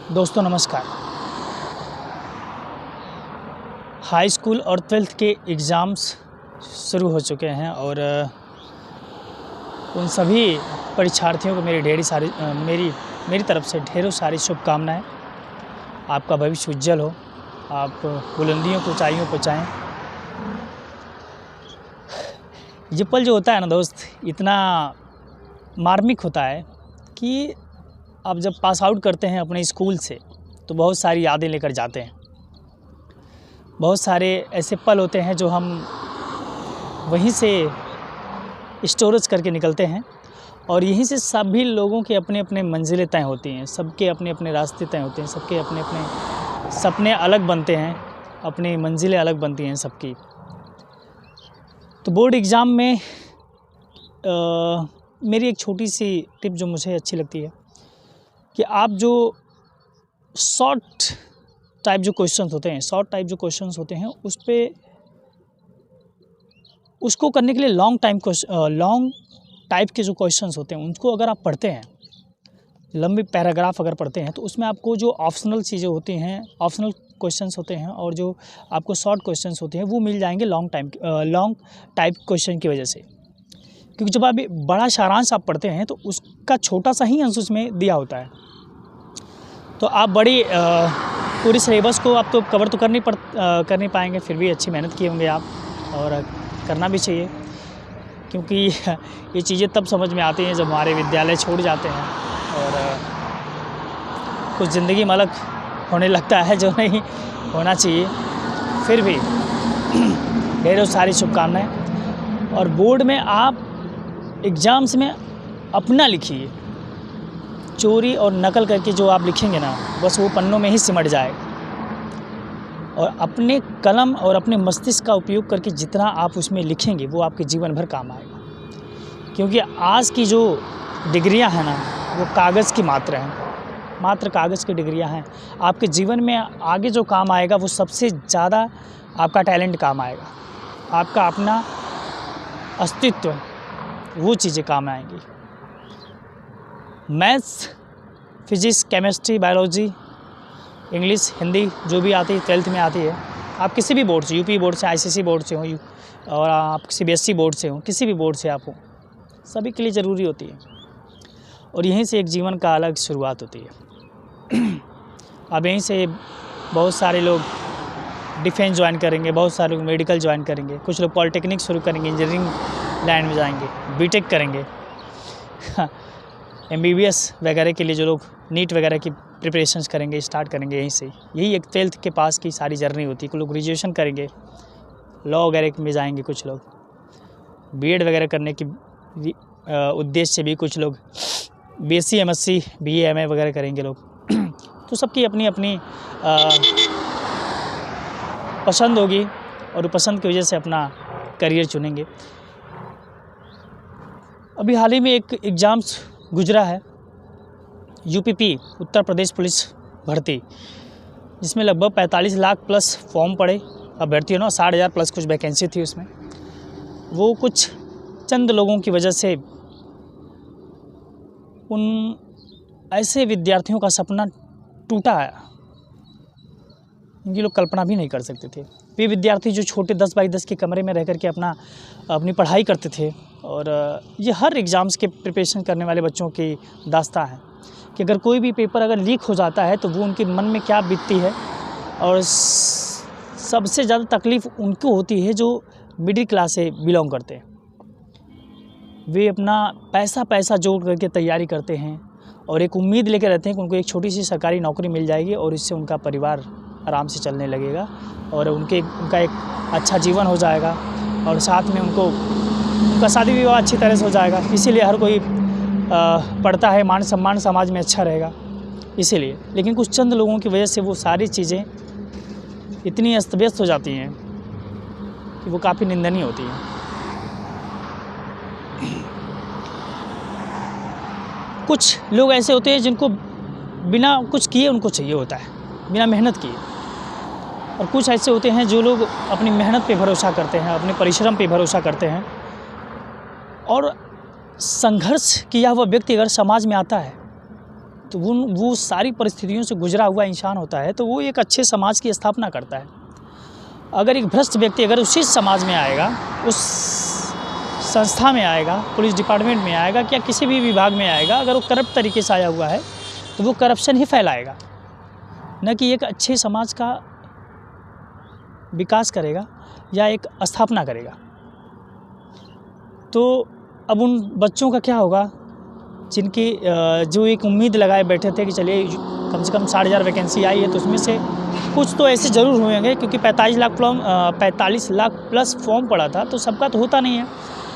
दोस्तों नमस्कार। High school और 12th के एग्ज़ाम्स शुरू हो चुके हैं और उन सभी परीक्षार्थियों को मेरी तरफ से ढेरों सारी शुभकामनाएं। आपका भविष्य उज्जवल हो, आप बुलंदियों को ऊंचाइयों पर जाएं। ये पल जो होता है ना दोस्त, इतना मार्मिक होता है कि आप जब पास आउट करते हैं अपने स्कूल से तो बहुत सारी यादें लेकर जाते हैं। बहुत सारे ऐसे पल होते हैं जो हम वहीं से स्टोरेज करके निकलते हैं और यहीं से सभी लोगों के अपने अपने मंजिलें तय होती हैं, सबके अपने अपने रास्ते तय होते हैं, सबके अपने अपने सपने अलग बनते हैं, अपनी मंजिलें अलग बनती हैं सबकी। तो बोर्ड एग्ज़ाम में मेरी एक छोटी सी टिप जो मुझे अच्छी लगती है कि आप जो शॉर्ट टाइप जो क्वेश्चंस होते हैं उस पे उसको करने के लिए लॉन्ग टाइप के जो क्वेश्चंस होते हैं उनको अगर आप पढ़ते हैं, लंबी पैराग्राफ अगर पढ़ते हैं तो उसमें आपको जो ऑप्शनल चीज़ें होती हैं, ऑप्शनल क्वेश्चंस होते हैं और जो आपको शॉर्ट क्वेश्चंस होते हैं वो मिल जाएंगे लॉन्ग टाइप क्वेश्चन की वजह से। क्योंकि जब आप बड़ा सारांश आप पढ़ते हैं तो उसका छोटा सा ही अंश उसमें दिया होता है, तो आप बड़ी पूरी सिलेबस को आप तो कवर तो कर नहीं पाएंगे। फिर भी अच्छी मेहनत किए होंगे आप, और करना भी चाहिए क्योंकि ये चीज़ें तब समझ में आती हैं जब हमारे विद्यालय छोड़ जाते हैं और कुछ ज़िंदगी में अलग होने लगता है जो नहीं होना चाहिए। फिर भी ढेरों सारी शुभकामनाएं। और बोर्ड में आप एग्ज़ाम्स में अपना लिखिए, चोरी और नकल करके जो आप लिखेंगे ना बस वो पन्नों में ही सिमट जाएगा। और अपने कलम और अपने मस्तिष्क का उपयोग करके जितना आप उसमें लिखेंगे वो आपके जीवन भर काम आएगा। क्योंकि आज की जो डिग्रियां हैं ना वो कागज़ की मात्र कागज़ की डिग्रियां हैं। आपके जीवन में आगे जो काम आएगा वो सबसे ज़्यादा आपका टैलेंट काम आएगा, आपका अपना अस्तित्व, वो चीज़ें काम आएंगी। Maths, physics, chemistry, biology, English, Hindi जो भी आती है 12th में आती है। आप किसी भी बोर्ड से, यूपी बोर्ड से, आईसीएसई बोर्ड से हो और आप सीबीएसई बोर्ड से हो, किसी भी बोर्ड से आप हो, सभी के लिए ज़रूरी होती है। और यहीं से एक जीवन का अलग शुरुआत होती है। अब यहीं से बहुत सारे लोग डिफेंस ज्वाइन करेंगे, बहुत सारे लोग मेडिकल ज्वाइन करेंगे, कुछ लोग पॉलिटेक्निक शुरू करेंगे, इंजीनियरिंग लाइन में जाएंगे, बीटेक करेंगे, एमबीबीएस वगैरह के लिए जो लोग नीट वगैरह की प्रिपरेशंस करेंगे, स्टार्ट करेंगे यहीं से। यही एक 12th के पास की सारी जर्नी होती है। कुछ लोग ग्रेजुएशन करेंगे, लॉ वगैरह में जाएंगे, कुछ लोग बीएड वगैरह करने की उद्देश्य से भी कुछ लोग बीएससी, एमएससी, बीए, एमए वगैरह करेंगे लोग। तो सबकी अपनी अपनी पसंद होगी और पसंद की वजह से अपना करियर चुनेंगे। अभी हाल ही में एक एग्ज़ाम्स गुजरा है, यूपीपी, उत्तर प्रदेश पुलिस भर्ती, जिसमें लगभग 45 लाख प्लस फॉर्म पड़े अभ्यर्थियों ने, 60,000 प्लस कुछ वैकेंसी थी उसमें। वो कुछ चंद लोगों की वजह से उन ऐसे विद्यार्थियों का सपना टूटा है इनकी लोग कल्पना भी नहीं कर सकते थे। वे विद्यार्थी जो छोटे 10 बाई 10 के कमरे में रह कर के अपनी पढ़ाई करते थे। और ये हर एग्ज़ाम्स के प्रिपरेशन करने वाले बच्चों की दास्तां है कि अगर कोई भी पेपर अगर लीक हो जाता है तो वो उनके मन में क्या बीतती है। और सबसे ज़्यादा तकलीफ़ उनको होती है जो मिडिल क्लास से बिलोंग करते हैं। वे अपना पैसा जोड़ करके तैयारी करते हैं और एक उम्मीद लेकर रहते हैं कि उनको एक छोटी सी सरकारी नौकरी मिल जाएगी और इससे उनका परिवार आराम से चलने लगेगा और उनका एक अच्छा जीवन हो जाएगा और साथ में उनका शादी विवाह अच्छी तरह से हो जाएगा। इसीलिए हर कोई पढ़ता है, मान सम्मान समाज में अच्छा रहेगा इसीलिए। लेकिन कुछ चंद लोगों की वजह से वो सारी चीज़ें इतनी अस्त व्यस्त हो जाती हैं कि वो काफ़ी निंदनीय होती हैं। कुछ लोग ऐसे होते हैं जिनको बिना कुछ किए उनको चाहिए होता है, बिना मेहनत किए। और कुछ ऐसे होते हैं जो लोग अपनी मेहनत पे भरोसा करते हैं, अपने परिश्रम पे भरोसा करते हैं। और संघर्ष किया हुआ व्यक्ति अगर समाज में आता है तो वो सारी परिस्थितियों से गुजरा हुआ इंसान होता है, तो वो एक अच्छे समाज की स्थापना करता है। अगर एक भ्रष्ट व्यक्ति अगर उसी समाज में आएगा, उस संस्था में आएगा, पुलिस डिपार्टमेंट में आएगा या किसी भी विभाग में आएगा, अगर वो करप्ट तरीके से आया हुआ है तो वो करप्शन ही फैलाएगा, न कि एक अच्छे समाज का विकास करेगा या एक स्थापना करेगा। तो अब उन बच्चों का क्या होगा जिनकी जो एक उम्मीद लगाए बैठे थे कि चलिए कम से कम 60,000 वैकेंसी आई है, तो उसमें से कुछ तो ऐसे ज़रूर होंगे, क्योंकि 45 लाख प्लस फॉर्म पड़ा था, तो सबका तो होता नहीं है,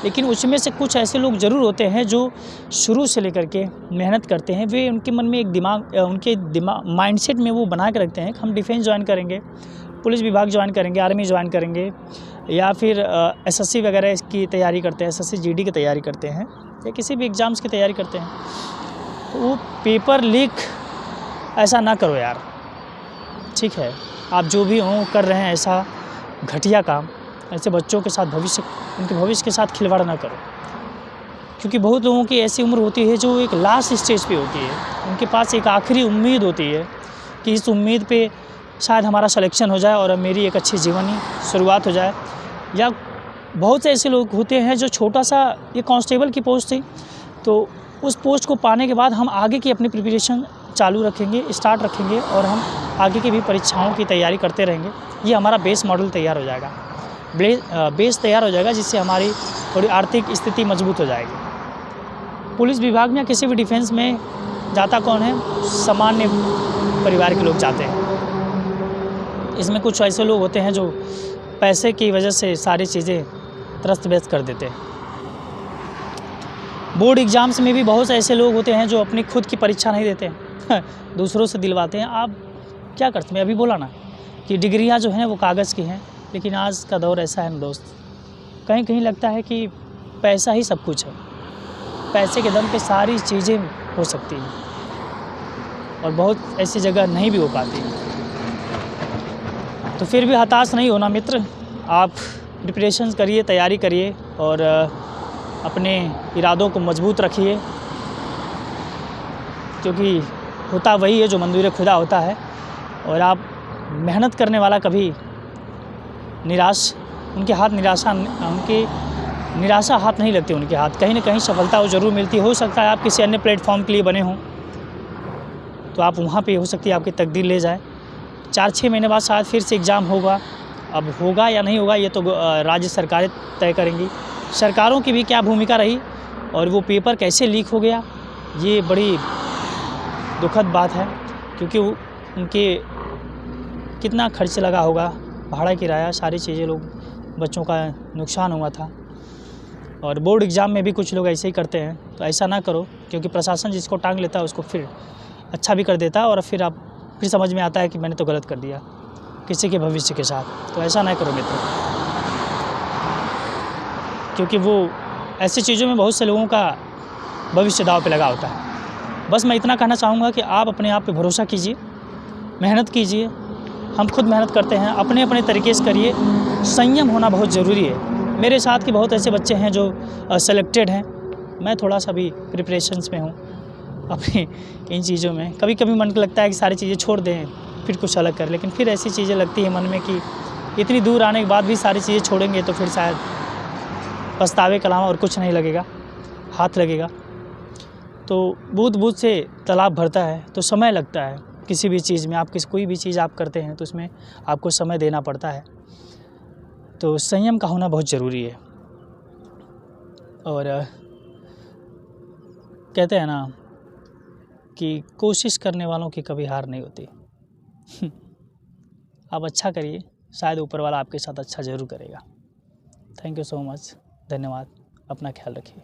लेकिन उसमें से कुछ ऐसे लोग ज़रूर होते हैं जो शुरू से लेकर के मेहनत करते हैं। वे उनके मन में एक उनके माइंडसेट में वो बना के रखते हैं कि हम डिफेंस ज्वाइन करेंगे, पुलिस विभाग ज्वाइन करेंगे, आर्मी ज्वाइन करेंगे, या फिर एसएससी वगैरह की तैयारी करते हैं, एसएससी जीडी की तैयारी करते हैं, या किसी भी एग्ज़ाम्स की तैयारी करते हैं। तो वो पेपर लीक ऐसा ना करो यार, ठीक है। आप जो भी हों कर रहे हैं ऐसा घटिया काम, ऐसे बच्चों के साथ उनके भविष्य के साथ खिलवाड़ ना करो, क्योंकि बहुत लोगों की ऐसी उम्र होती है जो एक लास्ट स्टेज पे होती है। उनके पास एक आखिरी उम्मीद होती है कि इस उम्मीद पे शायद हमारा सिलेक्शन हो जाए और मेरी एक अच्छी जीवनी शुरुआत हो जाए। या बहुत से ऐसे लोग होते हैं जो छोटा सा, ये कांस्टेबल की पोस्ट थी, तो उस पोस्ट को पाने के बाद हम आगे की अपनी प्रिपरेशन चालू रखेंगे, स्टार्ट रखेंगे, और हम आगे की भी परीक्षाओं की तैयारी करते रहेंगे। ये हमारा बेस मॉडल तैयार हो जाएगा, बेस तैयार हो जाएगा, जिससे हमारी थोड़ी आर्थिक स्थिति मजबूत हो जाएगी। पुलिस विभाग में या किसी भी डिफेंस में जाता कौन है? सामान्य परिवार के लोग जाते हैं। इसमें कुछ ऐसे लोग होते हैं जो पैसे की वजह से सारी चीज़ें त्रस्त-व्यस्त कर देते हैं। बोर्ड एग्ज़ाम्स में भी बहुत से ऐसे लोग होते हैं जो अपनी खुद की परीक्षा नहीं देते हैं दूसरों से दिलवाते हैं। आप क्या करते हैं? मैं अभी बोला ना कि डिग्रियां जो हैं वो कागज़ की हैं, लेकिन आज का दौर ऐसा है ना दोस्त, कहीं कहीं लगता है कि पैसा ही सब कुछ है। पैसे के दम पे सारी चीज़ें हो सकती हैं और बहुत ऐसी जगह नहीं भी हो पाती। तो फिर भी हताश नहीं होना मित्र, आप प्रिपरेशन करिए, तैयारी करिए और अपने इरादों को मजबूत रखिए, क्योंकि होता वही है जो मंजूर खुदा होता है। और आप मेहनत करने वाला कभी उनके निराशा हाथ नहीं लगती, उनके हाथ कहीं ना कहीं सफलता वो ज़रूर मिलती। हो सकता है आप किसी अन्य प्लेटफॉर्म के लिए बने हों, तो आप वहाँ पे हो सकती है आपकी तकदीर ले जाए। 4-6 महीने बाद शायद फिर से एग्ज़ाम होगा। अब होगा या नहीं होगा ये तो राज्य सरकारें तय करेंगी। सरकारों की भी क्या भूमिका रही और वो पेपर कैसे लीक हो गया, ये बड़ी दुखद बात है, क्योंकि उनके कितना खर्च लगा होगा, भाड़ा किराया, सारी चीज़ें, लोग बच्चों का नुकसान हुआ था। और बोर्ड एग्ज़ाम में भी कुछ लोग ऐसे ही करते हैं, तो ऐसा ना करो, क्योंकि प्रशासन जिसको टांग लेता है उसको फिर अच्छा भी कर देता है और फिर समझ में आता है कि मैंने तो गलत कर दिया किसी के भविष्य के साथ। तो ऐसा ना करो मित्र, क्योंकि वो ऐसी चीज़ों में बहुत से लोगों का भविष्य दांव पे लगा होता है। बस मैं इतना कहना चाहूँगा कि आप अपने आप पे भरोसा कीजिए, मेहनत कीजिए। हम खुद मेहनत करते हैं, अपने अपने तरीके से करिए। संयम होना बहुत ज़रूरी है। मेरे साथ के बहुत ऐसे बच्चे हैं जो सेलेक्टेड हैं, मैं थोड़ा सा भी प्रिपरेशंस में हूँ अपनी इन चीज़ों में। कभी कभी मन को लगता है कि सारी चीज़ें छोड़ दें, फिर कुछ अलग करें, लेकिन फिर ऐसी चीज़ें लगती है मन में कि इतनी दूर आने के बाद भी सारी चीज़ें छोड़ेंगे तो फिर शायद पछतावे के अलावा और कुछ नहीं लगेगा, हाथ लगेगा। तो बूँद बूँद से तालाब भरता है, तो समय लगता है किसी भी चीज़ में। कोई भी चीज़ आप करते हैं तो उसमें आपको समय देना पड़ता है। तो संयम का होना बहुत ज़रूरी है। और कहते हैं ना कि कोशिश करने वालों की कभी हार नहीं होती। आप अच्छा करिए, शायद ऊपर वाला आपके साथ अच्छा ज़रूर करेगा। थैंक यू सो मच, धन्यवाद। अपना ख्याल रखिए।